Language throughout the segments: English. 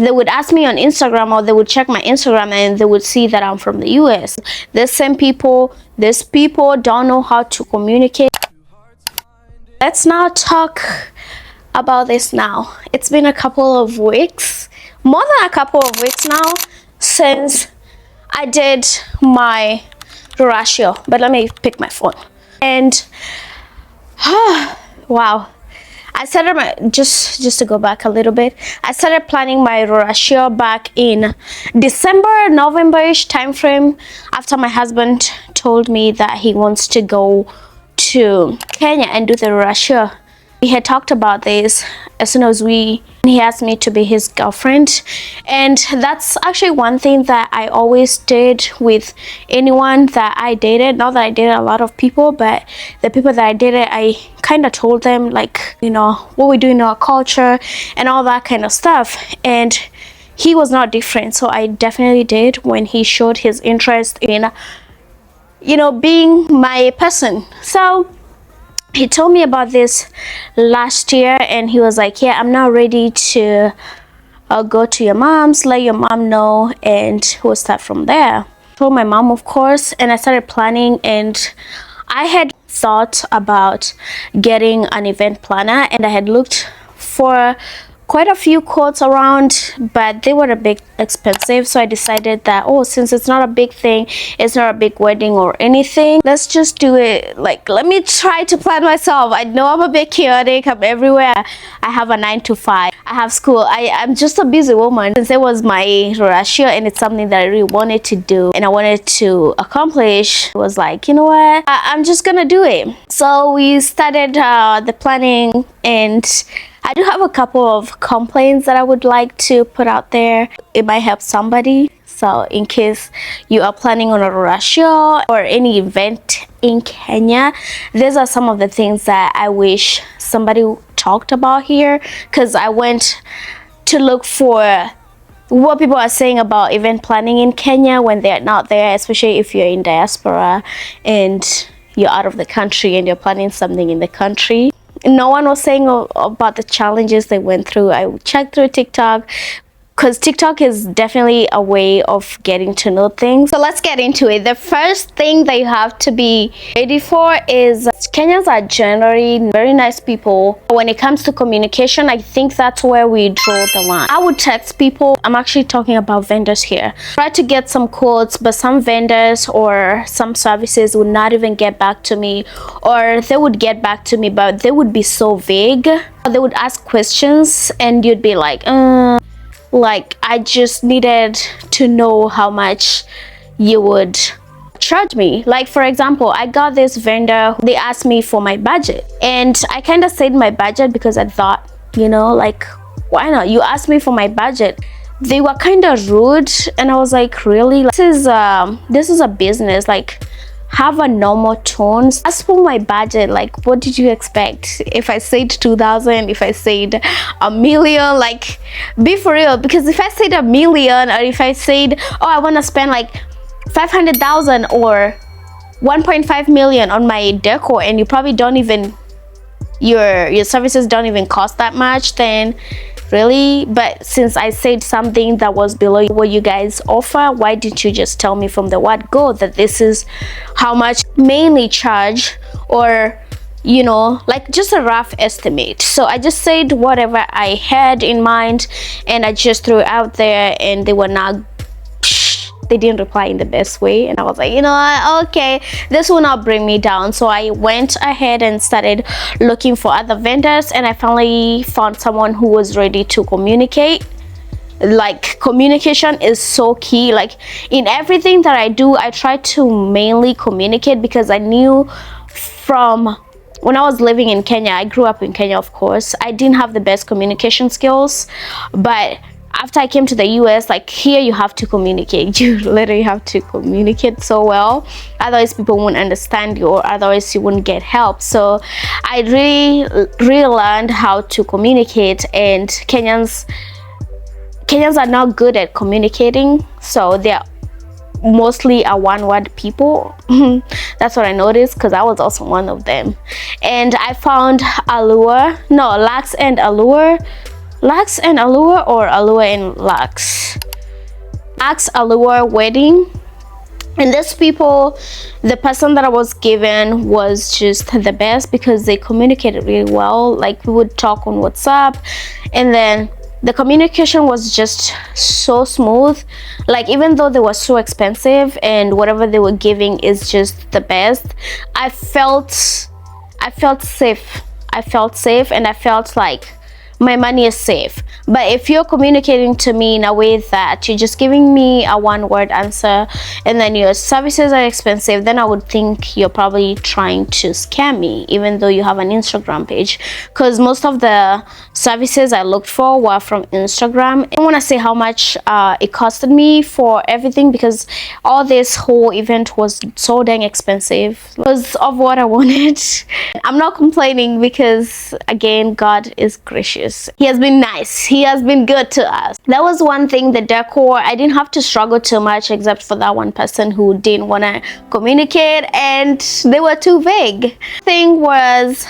they would ask me on Instagram, or they would check my Instagram and they would see that I'm from the US. These people don't know how to communicate. Let's now talk about this now. It's been a couple of weeks, more than a couple of weeks now, since I did my Ruracio. But let me pick my phone. And wow, I started just to go back a little bit, I started planning my Ruracio back in December, November-ish time frame, after my husband told me that he wants to go to Kenya and do the Ruracio. We had talked about this as soon as he asked me to be his girlfriend, and that's actually one thing that I always did with anyone that I dated. Not that I dated a lot of people, but the people that I dated, I kind of told them, like, you know, what we do in our culture and all that kind of stuff. And he was not different, so I definitely did when he showed his interest in, you know, being my person. So he told me about this last year, and he was like, yeah, I'm not ready to go to your mom's, let your mom know, and we'll start from there. I told my mom, of course, and I started planning, and I had thought about getting an event planner, and I had looked for quite a few quotes around, but they were a bit expensive. So I decided that, oh, since it's not a big thing, it's not a big wedding or anything, let's just do it. Like, let me try to plan myself. I know I'm a bit chaotic, I'm everywhere. I have a 9 to 5, I have school, I'm just a busy woman. Since it was my Ruracio and it's something that I really wanted to do and I wanted to accomplish, it was like, you know what, I'm just gonna do it. So we started the planning, and I do have a couple of complaints that I would like to put out there. It might help somebody. So in case you are planning on a Ruracio or any event in Kenya, these are some of the things that I wish somebody talked about here, because I went to look for what people are saying about event planning in Kenya when they're not there, especially if you're in diaspora and you're out of the country and you're planning something in the country. No one was saying about the challenges they went through. I checked through TikTok, because TikTok is definitely a way of getting to know things. So let's get into it. The first thing that you have to be ready for is Kenyans are generally very nice people. When it comes to communication, I think that's where we draw the line. I would text people. I'm actually talking about vendors here. Try to get some quotes, but some vendors or some services would not even get back to me, or they would get back to me, but they would be so vague. They would ask questions and you'd be like, I just needed to know how much you would charge me. Like, for example, I got this vendor, they asked me for my budget, and I kind of said my budget because I thought, you know, like, why not? You asked me for my budget. They were kind of rude, and I was like, really? Like, this is a business. Like, have a normal tone. As for my budget, like, what did you expect? If I said 2,000, if I said $1 million, like, be for real. Because if I said $1 million, or if I said, oh, I want to spend like 500,000 or 1.5 million on my decor, and you probably don't even, your services don't even cost that much, then really? But since I said something that was below what you guys offer, why didn't you just tell me from the word go that this is how much mainly charge, or, you know, like just a rough estimate? So I just said whatever I had in mind, and I just threw it out there, and they were not, they didn't reply in the best way. And I was like, you know what, okay, this will not bring me down. So I went ahead and started looking for other vendors, and I finally found someone who was ready to communicate. Like, communication is so key. Like, in everything that I do, I try to mainly communicate, because I knew from when I was living in Kenya, I grew up in Kenya, of course, I didn't have the best communication skills, but after I came to the US, like, here you have to communicate. You literally have to communicate so well, otherwise people won't understand you, or otherwise you wouldn't get help. So I really learned how to communicate, and Kenyans are not good at communicating, so they're mostly a one-word people. That's what I noticed, because I was also one of them. And I found Lax and Allure Lux and Allure or Allure and Lux? Lux Allure wedding. And these people, the person that I was given was just the best because they communicated really well. Like, we would talk on WhatsApp, and then the communication was just so smooth. Like, even though they were so expensive and whatever they were giving is just the best, I felt safe. I felt safe, and I felt like my money is safe. But if you're communicating to me in a way that you're just giving me a one-word answer and then your services are expensive, then I would think you're probably trying to scam me, even though you have an Instagram page, because most of the services I looked for were from Instagram. I don't want to say how much it costed me for everything, because all this whole event was so dang expensive because of what I wanted. I'm not complaining because, again, God is gracious. He has been nice. He has been good to us. That was one thing. The decor, I didn't have to struggle too much, except for that one person who didn't want to communicate and they were too vague. Thing was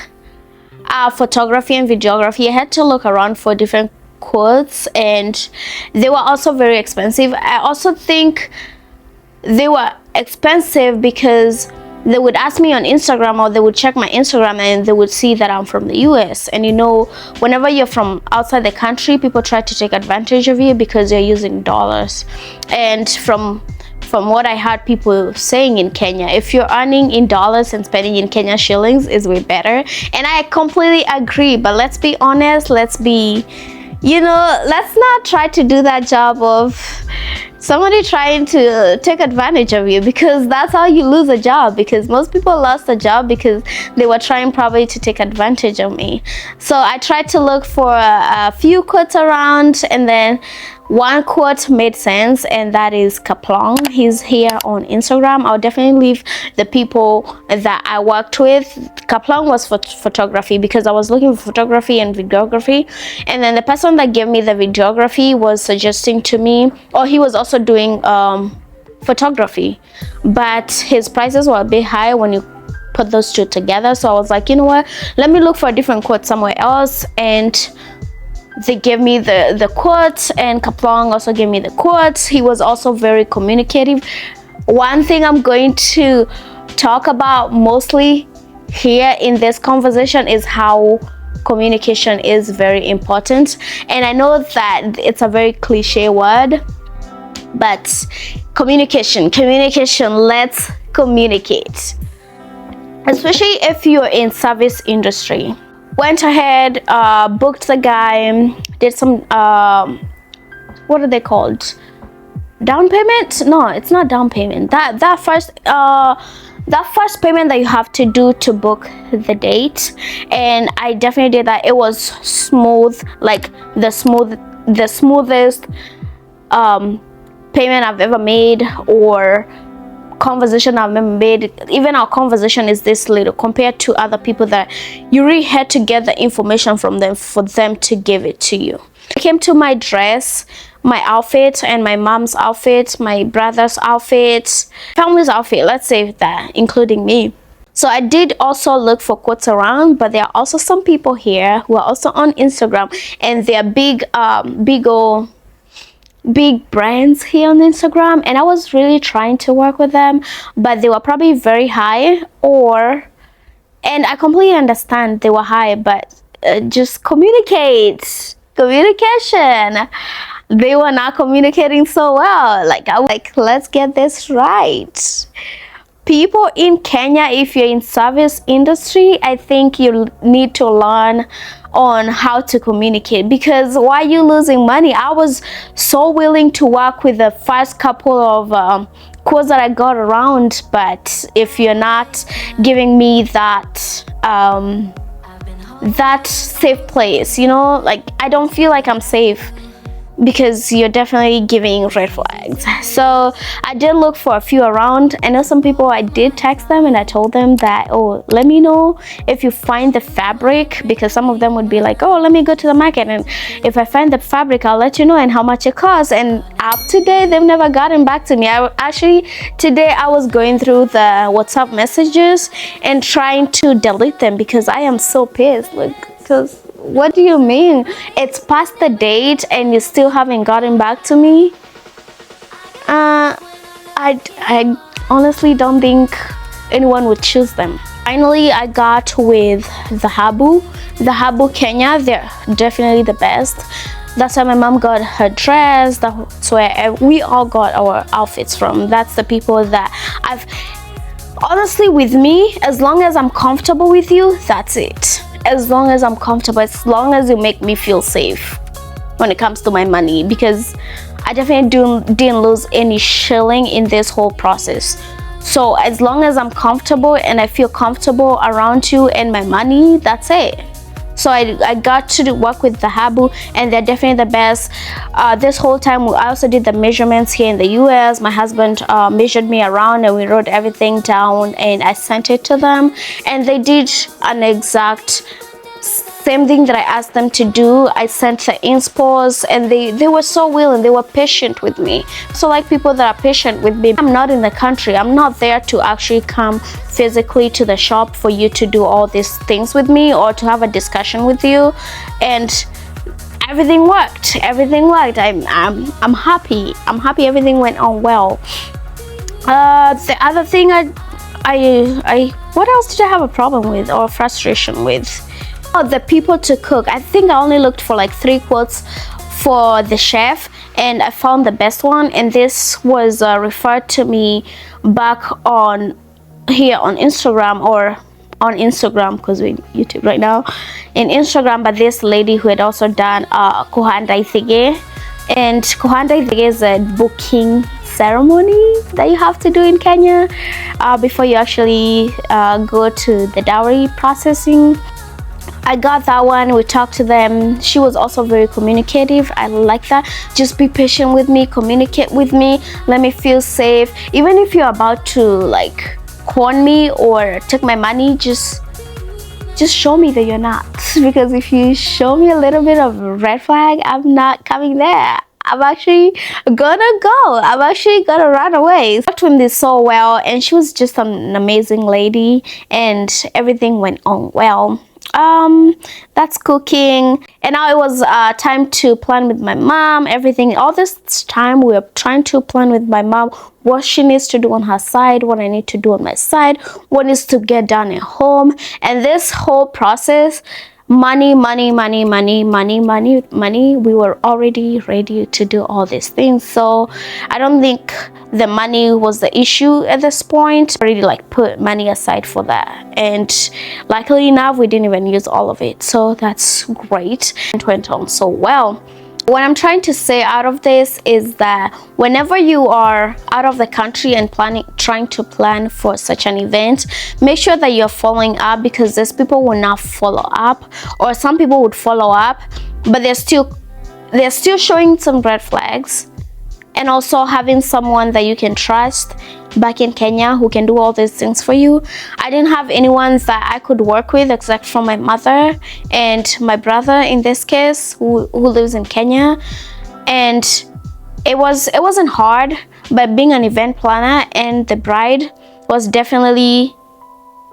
photography and videography. I had to look around for different quotes, and they were also very expensive. I also think they were expensive because they would ask me on Instagram, or they would check my Instagram and they would see that I'm from the US. And you know, whenever you're from outside the country, people try to take advantage of you because you're using dollars. And from what I heard people saying in Kenya, if you're earning in dollars and spending in Kenya shillings is way better. And I completely agree, but let's be honest, let's not try to do that job of somebody trying to take advantage of you, because that's how you lose a job. Because most people lost a job because they were trying probably to take advantage of me. So I tried to look for a few quotes around, and then one quote made sense, and that is Kaplong. He's here on Instagram. I'll definitely leave the people that I worked with. Kaplong was for photography, because I was looking for photography and videography, and then the person that gave me the videography was suggesting to me, or he was also doing photography, but his prices were a bit high when you put those two together. So I was like, you know what, let me look for a different quote somewhere else. And they gave me the quotes, and Kaplong also gave me the quotes. He was also very communicative. One thing I'm going to talk about mostly here in this conversation is how communication is very important. And I know that it's a very cliche word, but communication, let's communicate. Especially if you're in service industry. Went ahead, booked the guy, did some what are they called, down payment? No, it's not down payment. That first payment that you have to do to book the date. And I definitely did that. It was smooth, like the smoothest payment I've ever made, or conversation I've ever made. Even our conversation is this little compared to other people that you really had to get the information from them for them to give it to you. I came to my dress, my outfit, and my mom's outfit, my brother's outfit, family's outfit, let's say that, including me. So I did also look for quotes around, but there are also some people here who are also on Instagram, and they're big brands here on Instagram, and I was really trying to work with them, but they were probably very high, and I completely understand they were high, but just communication. They were not communicating so well. Let's get this right. People in Kenya, if you're in service industry, I think you need to learn on how to communicate, because why are you losing money? I was so willing to work with the first couple of quotes that I got around, but if you're not giving me that safe place, I don't feel like I'm safe, because you're definitely giving red flags. So I did look for a few around. I know some people, I did text them and I told them that, oh, let me know if you find the fabric, because some of them would be like, oh, let me go to the market, and if I find the fabric, I'll let you know and how much it costs. And up to date, they've never gotten back to me. Today I was going through the WhatsApp messages and trying to delete them, because I am so pissed, because what do you mean? It's past the date and you still haven't gotten back to me? I honestly don't think anyone would choose them. Finally, I got with the Habu Kenya. They're definitely the best. That's where my mom got her dress. That's where we all got our outfits from. That's the people that I've honestly, with me, as long as I'm comfortable with you, that's it. As long as I'm comfortable, as long as you make me feel safe when it comes to my money, because I definitely didn't lose any shilling in this whole process. So as long as I'm comfortable and I feel comfortable around you and my money, that's it. So I got to work with the Habu, and they're definitely the best. This whole time I also did the measurements here in the US. My husband measured me around and we wrote everything down and I sent it to them, and they did an exact same thing that I asked them to do. I sent the inspos, and they were so willing, they were patient with me. So like people that are patient with me. I'm not in the country, I'm not there to actually come physically to the shop for you to do all these things with me or to have a discussion with you, and everything worked. I'm happy everything went on well. The other thing I what else did I have a problem with or frustration with? Oh, the people to cook. I think I only looked for like 3 quotes for the chef, and I found the best one, and this was referred to me back on here on Instagram, or on Instagram because we're YouTube right now, in Instagram, but this lady who had also done Kuhanda Ithige. And Kuhanda Ithige is a booking ceremony that you have to do in Kenya before you actually go to the dowry processing. I got that one. We talked to them. She was also very communicative. I like that. Just be patient with me, communicate with me, let me feel safe. Even if you're about to like con me or take my money, just show me that you're not. Because if you show me a little bit of a red flag, I'm not coming there. I'm actually gonna go. I'm actually gonna run away. I talked with this so well, and she was just an amazing lady, and everything went on well. That's cooking, and now it was time to plan with my mom. Everything, all this time we were trying to plan with my mom what she needs to do on her side, what I need to do on my side, what needs to get done at home. And this whole process, money, we were already ready to do all these things. So I don't think the money was the issue at this point. I already like put money aside for that, and luckily enough we didn't even use all of it, so that's great. It went on so well. What I'm trying to say out of this is that whenever you are out of the country and trying to plan for such an event, make sure that you're following up, because these people will not follow up, or some people would follow up but they're still showing some red flags. And also having someone that you can trust back in Kenya who can do all these things for you. I didn't have anyone that I could work with except for my mother and my brother in this case, who lives in Kenya. And it wasn't hard, but being an event planner and the bride was definitely,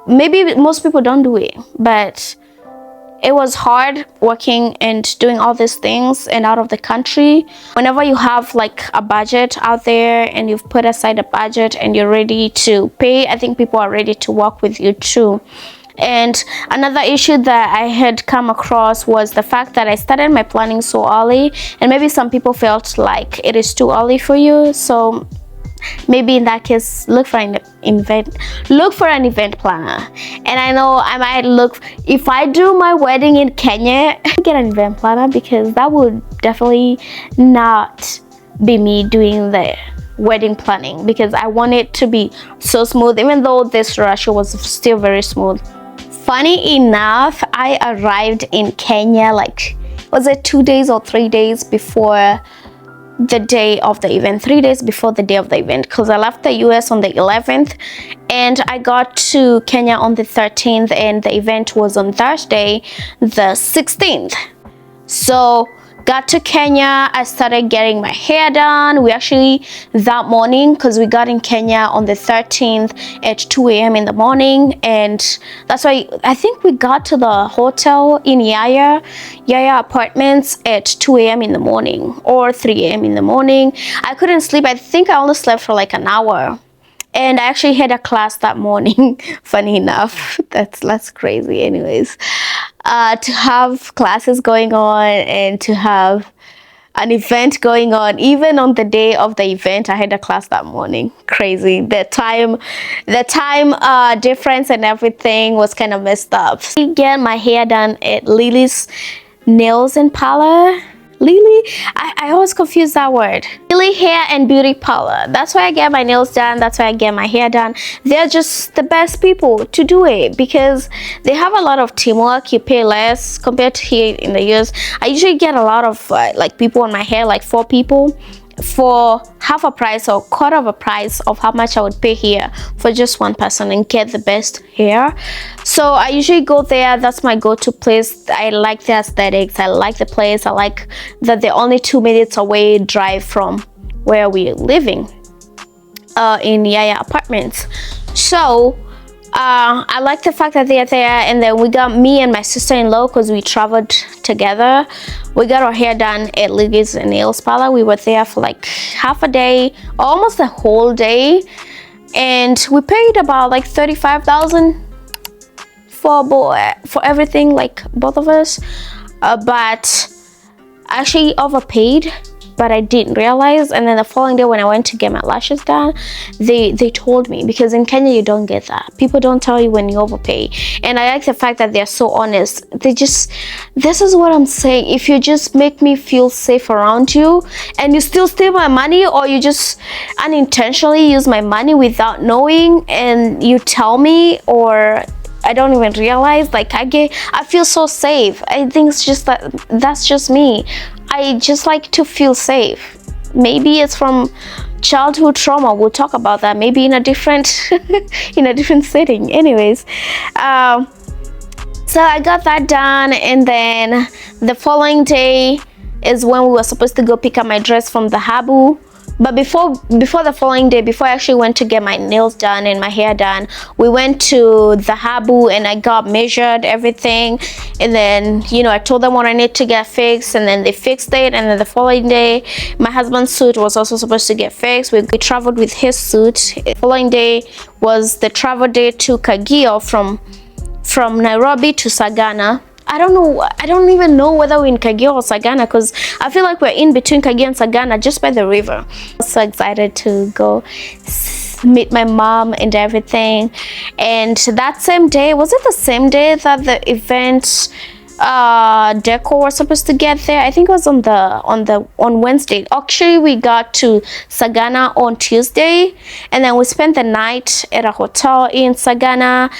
maybe most people don't do it, but it was hard working and doing all these things and out of the country. Whenever you have like a budget out there and you've put aside a budget and you're ready to pay, I think people are ready to work with you too. And another issue that I had come across was the fact that I started my planning so early, and maybe some people felt like it is too early for you. So maybe in that case, look for an event planner. And I know I might look, if I do my wedding in Kenya, get an event planner, because that would definitely not be me doing the wedding planning, because I want it to be so smooth, even though this Ruracio was still very smooth. Funny enough, I arrived in Kenya like, was it 2 days or 3 days before the day of the event, 3 days before the day of the event, because I left the US on the 11th and I got to Kenya on the 13th, and the event was on Thursday the 16th. So got to Kenya, I started getting my hair done. We actually, that morning, because we got in Kenya on the 13th at 2 a.m. in the morning, and that's why I think we got to the hotel in Yaya Apartments at 2 a.m. in the morning or 3 a.m. in the morning. I couldn't sleep. I think I only slept for like an hour. And I actually had a class that morning. Funny enough, that's crazy. Anyways, to have classes going on and to have an event going on, even on the day of the event, I had a class that morning. Crazy. The time difference and everything was kind of messed up. I get my hair done at Lily's Nails and Parlor. Lily, I always confuse that word. Lily Hair and Beauty Parlor. That's why I get my nails done. That's why I get my hair done. They're just the best people to do it because they have a lot of teamwork. You pay less compared to here in the US. I usually get a lot of like people on my hair, like 4 people, for half a price or quarter of a price of how much I would pay here for just one person and get the best hair. So I usually go there. That's my go-to place. I like the aesthetics. I like the place. I like that they're only 2 minutes away drive from where we're living in Yaya Apartments. So I like the fact that they're there. And then we got me and my sister-in-law, because we traveled together, we got our hair done at Lily's Nails Parlor. We were there for like half a day, almost a whole day, and we paid about like 35,000 for everything, like both of us. But I actually overpaid, but I didn't realize. And then the following day when I went to get my lashes done, they told me, because in Kenya you don't get that. People don't tell you when you overpay. And I like the fact that they're so honest. This is what I'm saying. If you just make me feel safe around you and you still steal my money, or you just unintentionally use my money without knowing, and you tell me, or I don't even realize, like I feel so safe. I think it's just that's just me. I just like to feel safe. Maybe it's from childhood trauma. We'll talk about that maybe in a different setting. Anyways, so I got that done, and then the following day is when we were supposed to go pick up my dress from the Habu. But before the following day, before I actually went to get my nails done and my hair done, we went to the Habu and I got measured, everything. And then, I told them what I need to get fixed, and then they fixed it. And then the following day, my husband's suit was also supposed to get fixed. We traveled with his suit. The following day was the travel day to Kagio from Nairobi to Sagana. I don't even know whether we're in Kagio or Sagana, because I feel like we're in between Kagio and Sagana, just by the river. I'm so excited to go meet my mom and everything. And that same day, was it the same day that the event decor was supposed to get there? I think it was on Wednesday. Actually, we got to Sagana on Tuesday, and then we spent the night at a hotel in Sagana.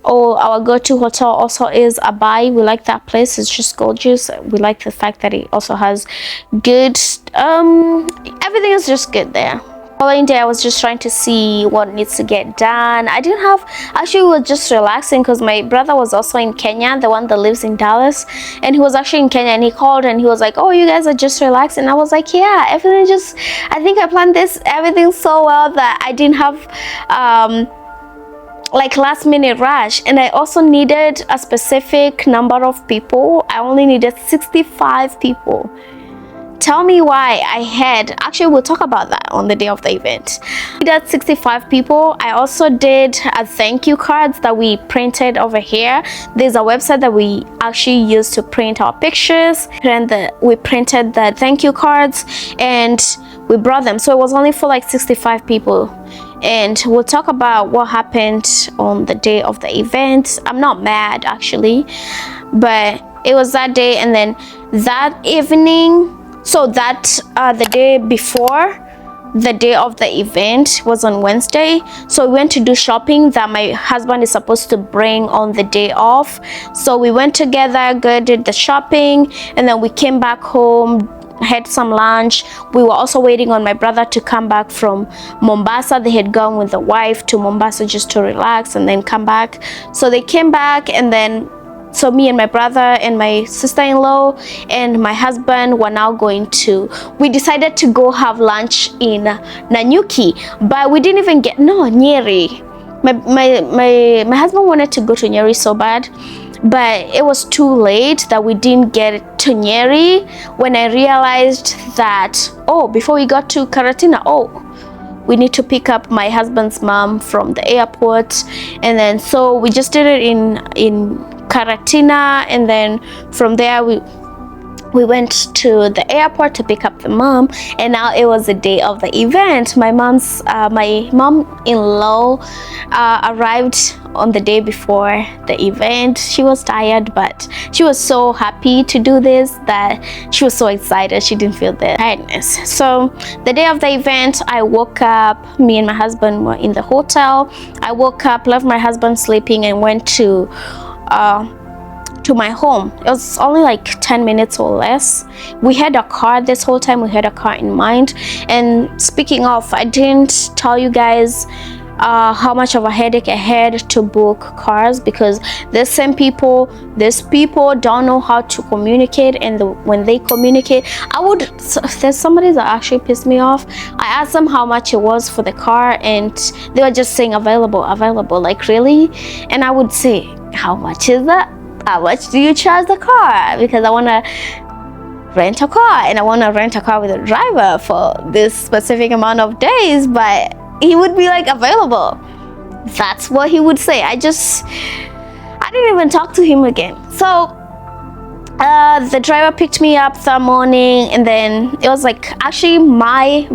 Our go-to hotel also is Abai. We like that place. It's just gorgeous. We like the fact that it also has good everything is just good there. Following day, I was just trying to see what needs to get done. We were just relaxing because my brother was also in Kenya, the one that lives in Dallas, and he was actually in Kenya, and he called and he was like, oh, you guys are just relaxing. I was like, yeah, everything I think I planned everything so well that I didn't have like last minute rush. And I also needed a specific number of people. I only needed 65 people. Tell me why actually we'll talk about that on the day of the event. We did 65 people. I also did a thank you cards that we printed over here. There's a website that we actually used to print our pictures, and we printed the thank you cards and we brought them. So it was only for like 65 people. And we'll talk about what happened on the day of the event. I'm not mad actually, but it was that day. And then that evening, so that the day before the day of the event was on Wednesday, so we went to do shopping that my husband is supposed to bring on the day off. So we went together, did the shopping, and then we came back home, had some lunch. We were also waiting on my brother to come back from Mombasa. They had gone with the wife to Mombasa just to relax and then come back. So they came back, and then So me and my brother and my sister-in-law and my husband were now going to, we decided to go have lunch in Nanyuki, but we didn't even get, no, Nyeri. My husband wanted to go to Nyeri so bad, but it was too late that we didn't get to Nyeri when I realized that, oh, before we got to Karatina, oh, we need to pick up my husband's mom from the airport. And then so we just did it in Karatina, and then from there we went to the airport to pick up the mom, and now it was the day of the event. My mom-in-law arrived on the day before the event. She was tired, but she was so happy to do this that she was so excited. She didn't feel the tiredness. So the day of the event, I woke up, me and my husband were in the hotel. I woke up, left my husband sleeping, and went to my home. It was only like 10 minutes or less. We had a car this whole time. We had a car in mind. And speaking of, I didn't tell you guys how much of a headache I had to book cars, because these people don't know how to communicate, and when they communicate, there's somebody that actually pissed me off. I asked them how much it was for the car, and they were just saying available, like really? And I would say, how much is that? How much do you charge the car? Because I want to rent a car, and I want to rent a car with a driver for this specific amount of days, but he would be like, available. That's what he would say. I didn't even talk to him again. So the driver picked me up that morning, and then it was like, actually my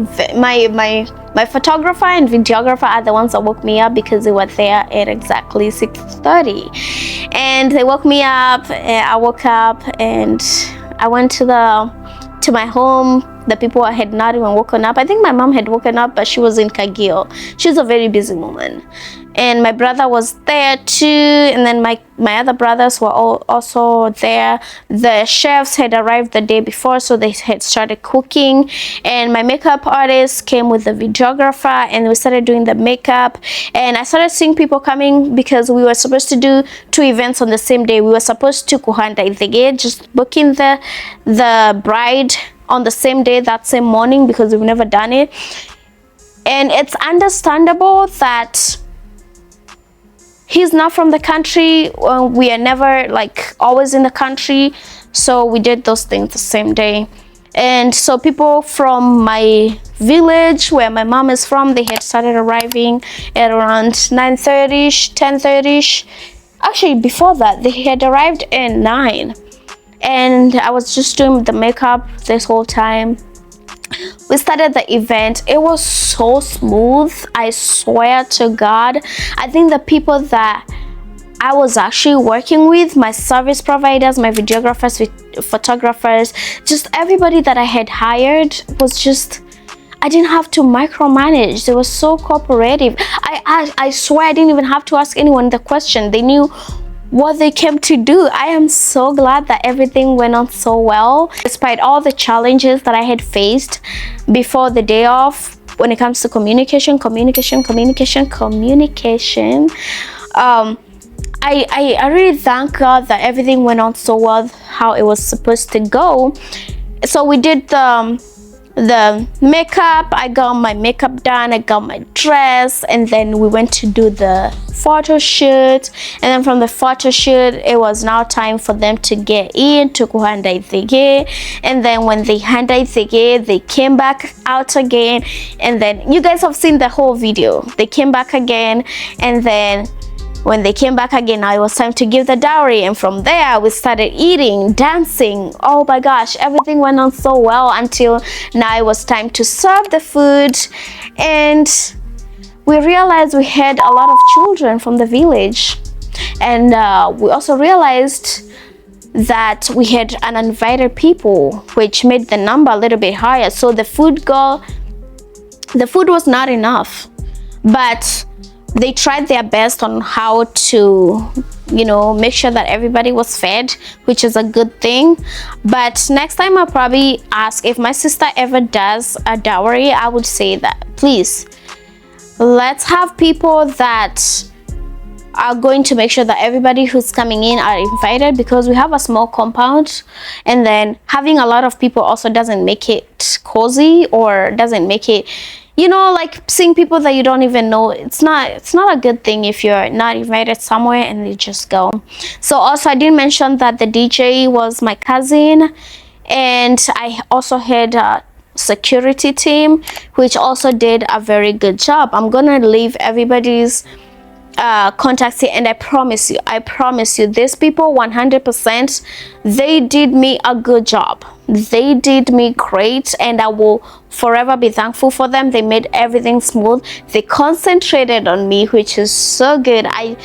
photographer and videographer are the ones that woke me up, because they were there at exactly 6:30, and they woke me up. And I woke up and I went to my home. The people had not even woken up. I think my mom had woken up, but she was in Kagio. She's a very busy woman. And my brother was there too, and then my other brothers were also there. The chefs had arrived the day before, so they had started cooking, and my makeup artist came with the videographer, and we started doing the makeup. And I started seeing people coming, because we were supposed to do 2 events on the same day. We were supposed to kuhanda ithege, just booking the bride on the same day, that same morning, because we've never done it. And it's understandable that he's not from the country. We are never like always in the country, so we did those things the same day. And so people from my village, where my mom is from, they had started arriving at around 9:30ish, 10:30ish. Actually, before that, they had arrived at 9. And I was just doing the makeup this whole time. We started the event. It was so smooth, I swear to God. I think the people that I was actually working with, my service providers, my videographers, photographers, just everybody that I had hired, was just, I didn't have to micromanage. They were so cooperative. I swear I didn't even have to ask anyone the question. They knew what they came to do. I am so glad that everything went on so well, despite all the challenges that I had faced before the day off when it comes to communication. I really thank God that everything went on so well, how it was supposed to go. So we did the makeup. I got my makeup done, I got my dress, and then we went to do the photo shoot. And then from the photo shoot, it was now time for them to get in to kuhanda ithege. And then when they handa ithege, they came back out again, and then you guys have seen the whole video. They came back again, and then when they came back again, now it was time to give the dowry. And from there, we started eating, dancing. Oh my gosh, everything went on so well until now it was time to serve the food. And we realized we had a lot of children from the village. And we also realized that we had uninvited people, which made the number a little bit higher. So the food was not enough. But they tried their best on how to, make sure that everybody was fed, which is a good thing. But next time I'll probably ask, if my sister ever does a dowry, I would say that, please, let's have people that are going to make sure that everybody who's coming in are invited, because we have a small compound, and then having a lot of people also doesn't make it cozy, or doesn't make it, you know, like seeing people that you don't even know. It's not a good thing if you're not invited somewhere and you just go. So also I did mention that the DJ was my cousin, and I also had a security team which also did a very good job. I'm gonna leave everybody's contacts here, and I promise you, these people 100%, they did me a good job. They did me great, and I will forever be thankful for them. They made everything smooth. They concentrated on me, which is so good. I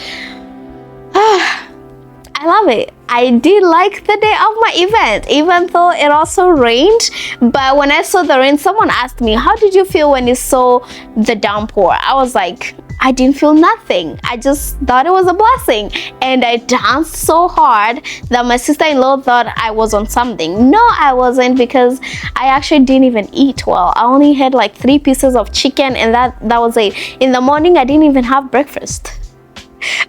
love it. I did like the day of my event, even though it also rained. But when I saw the rain, someone asked me, how did you feel when you saw the downpour? I was like, I didn't feel nothing. I just thought it was a blessing. And I danced so hard that my sister-in-law thought I was on something. No, I wasn't, because I actually didn't even eat well. I only had like 3 pieces of chicken, and that was it. In the morning, I didn't even have breakfast.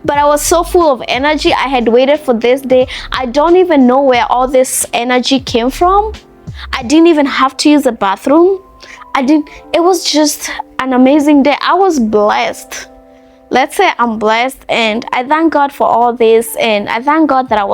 But I was so full of energy. I had waited for this day. I don't even know where all this energy came from. I didn't even have to use the bathroom. It was just an amazing day. I was blessed. Let's say I'm blessed, and I thank God for all this, and I thank God that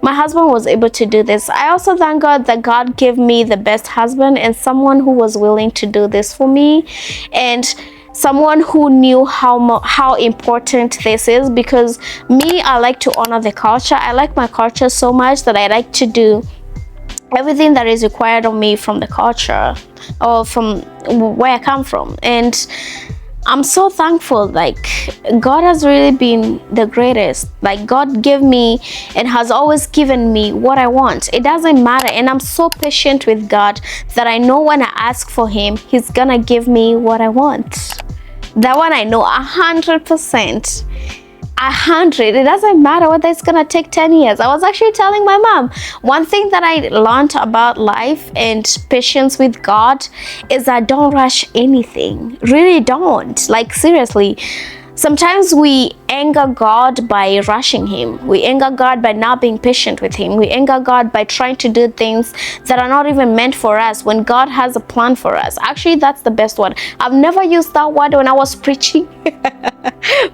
my husband was able to do this. I also thank God that God gave me the best husband, and someone who was willing to do this for me, and someone who knew how important this is. Because me, I like to honor the culture. I like my culture so much that I like to do everything that is required of me from the culture, or from where I come from. And I'm so thankful. Like, God has really been the greatest. Like, God gave me and has always given me what I want. It doesn't matter. And I'm so patient with God that I know when I ask for him, he's gonna give me what I want. That one I know 100%. 100. It doesn't matter whether it's gonna take 10 years. I was actually telling my mom, one thing that I learned about life and patience with God is that don't rush anything. Really don't. Like, seriously. Sometimes we anger God by rushing him. We anger God by not being patient with him. We anger God by trying to do things that are not even meant for us, when God has a plan for us. Actually, that's the best word. I've never used that word when I was preaching.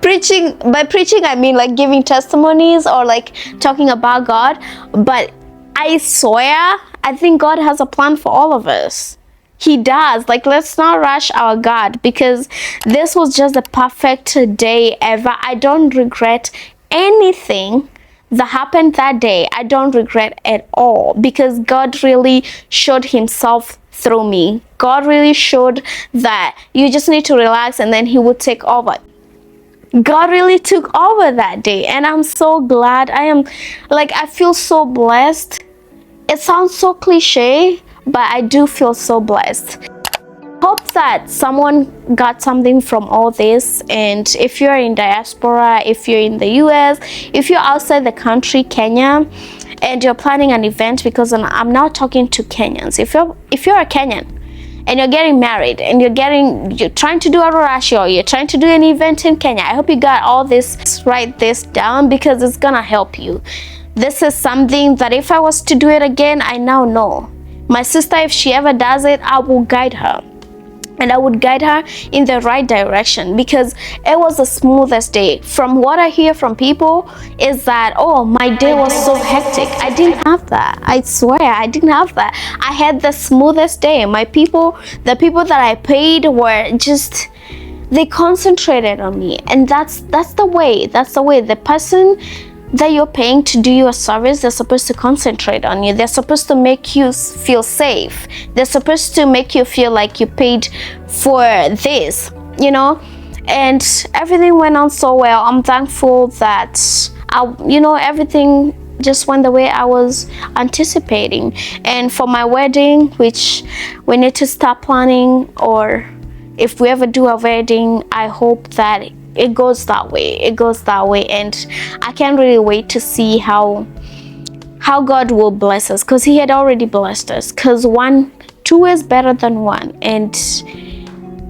By preaching, I mean like giving testimonies or like talking about God. But I swear, I think God has a plan for all of us. He does. Like, let's not rush our God, because this was just the perfect day ever. I don't regret anything that happened that day. I don't regret at all, because God really showed himself through me. God really showed that you just need to relax, and then he would take over. God really took over that day, and I'm so glad. I feel so blessed. It sounds so cliche, but I do feel so blessed. Hope that someone got something from all this. And if you're in diaspora, if you're in the US, if you're outside the country, Kenya, and you're planning an event, because I'm now talking to Kenyans. If you're a Kenyan and you're getting married, and you're trying to do a Ruracio, you're trying to do an event in Kenya, I hope you got all this, write this down, because it's gonna help you. This is something that if I was to do it again, I now know. My sister, if she ever does it, I will guide her. And I would guide her in the right direction, because it was the smoothest day. From what I hear from people is that, oh, my day was so hectic. I didn't have that. I swear, I didn't have that. I had the smoothest day. The people that I paid were just, they concentrated on me. And that's the way. That's the way. The person that you're paying to do your service, they're supposed to concentrate on you. They're supposed to make you feel safe. They're supposed to make you feel like you paid for this, you know. And everything went on so well. I'm thankful that everything just went the way I was anticipating. And for my wedding, which we need to start planning, or if we ever do a wedding, I hope that it goes that way. And I can't really wait to see how God will bless us, because he had already blessed us, because 2 is better than 1. And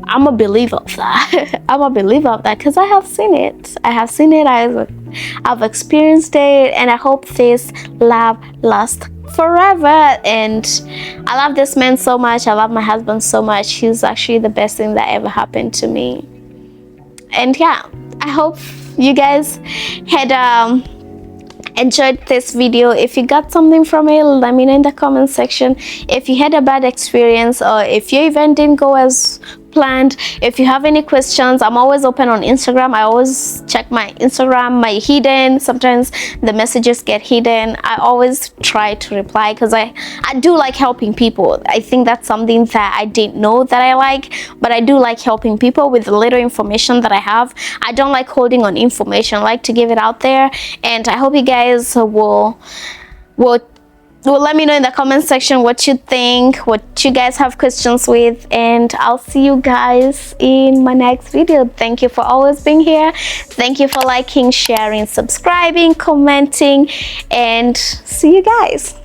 I'm a believer of that. I'm a believer of that because I have seen it. I've experienced it, and I hope this love lasts forever. And I love this man so much. I love my husband so much. He's actually the best thing that ever happened to me. And yeah, I hope you guys had enjoyed this video. If you got something from it, let me know in the comment section. If you had a bad experience, or if your event didn't go as planned, if you have any questions, I'm always open on Instagram. I always check my Instagram, my hidden. Sometimes the messages get hidden. I always try to reply because I do like helping people. I think that's something that I didn't know that I like, but I do like helping people with the little information that I have. I don't like holding on information. I like to give it out there, and I hope you guys will let me know in the comment section what you think, what you guys have questions with, and I'll see you guys in my next video. Thank you for always being here. Thank you for liking, sharing, subscribing, commenting, and see you guys.